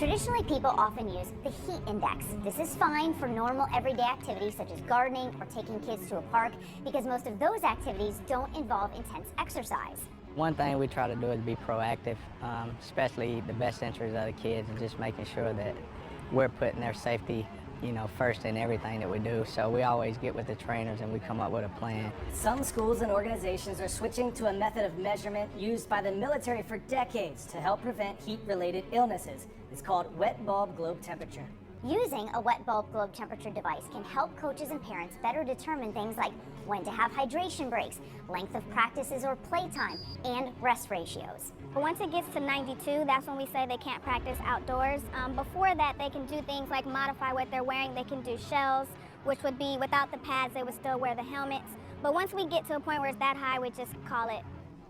Traditionally, people often use the heat index. This is fine for normal everyday activities such as gardening or taking kids to a park because most of those activities don't involve intense exercise. One thing we try to do is be proactive, especially the best interests of the kids, and just making sure that we're putting their safety, first in everything that we do. So we always get with the trainers and we come up with a plan. Some schools and organizations are switching to a method of measurement used by the military for decades to help prevent heat-related illnesses. It's called wet bulb globe temperature. Using a wet bulb globe temperature device can help coaches and parents better determine things like when to have hydration breaks, length of practices or playtime, and rest ratios. But once it gets to 92, that's when we say they can't practice outdoors. Before that, they can do things like modify what they're wearing. They can do shells, which would be without the pads, they would still wear the helmets. But once we get to a point where it's that high, we just call it.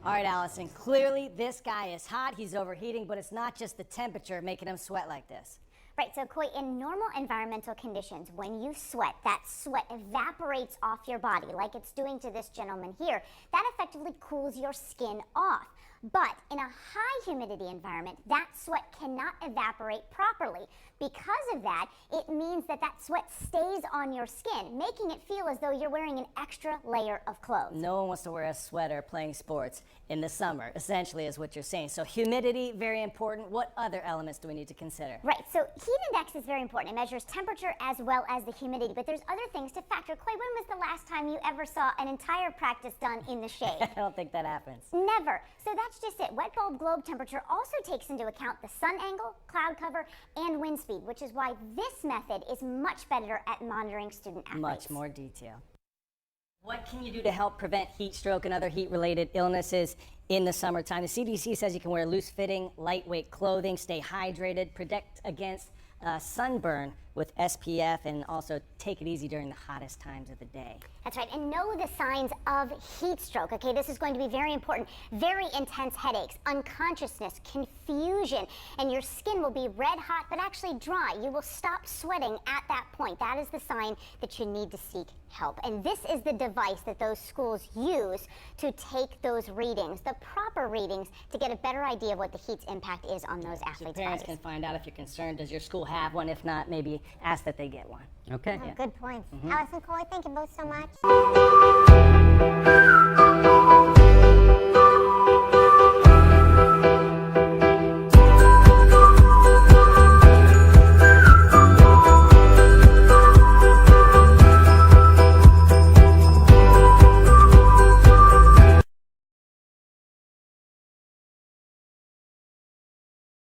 All right, Allison, clearly this guy is hot, he's overheating, but it's not just the temperature making him sweat like this. Right, so Coy, in normal environmental conditions, when you sweat, that sweat evaporates off your body like it's doing to this gentleman here. That effectively cools your skin off. But in a high humidity environment, that sweat cannot evaporate properly. Because of that, it means that that sweat stays on your skin, making it feel as though you're wearing an extra layer of clothes. No one wants to wear a sweater playing sports in the summer, essentially, is what you're saying. So humidity, very important. What other elements do we need to consider? Right, so heat index is very important. It measures temperature as well as the humidity, but there's other things to factor. Coy, when was the last time you ever saw an entire practice done in the shade? I don't think that happens. Never. So that's just it. Wet bulb globe temperature also takes into account the sun angle, cloud cover, and wind speed, which is why this method is much better at monitoring student athletes. Much more detail. What can you do to help prevent heat stroke and other heat-related illnesses in the summertime? The CDC says you can wear loose-fitting, lightweight clothing, stay hydrated, protect against sunburn with SPF, and also take it easy during the hottest times of the day. That's right, and know the signs of heat stroke, okay? This is going to be very important. Very intense headaches, unconsciousness, confusion, and your skin will be red hot but actually dry. You will stop sweating at that point. That is the sign that you need to seek help. And this is the device that those schools use to take those readings, the proper readings, to get a better idea of what the heat's impact is on those athletes' Parents bodies. can find out if you're concerned. Does your school have one? If not, maybe ask that they get one. Okay. Oh, good points. Allison, Coy, thank you both so much.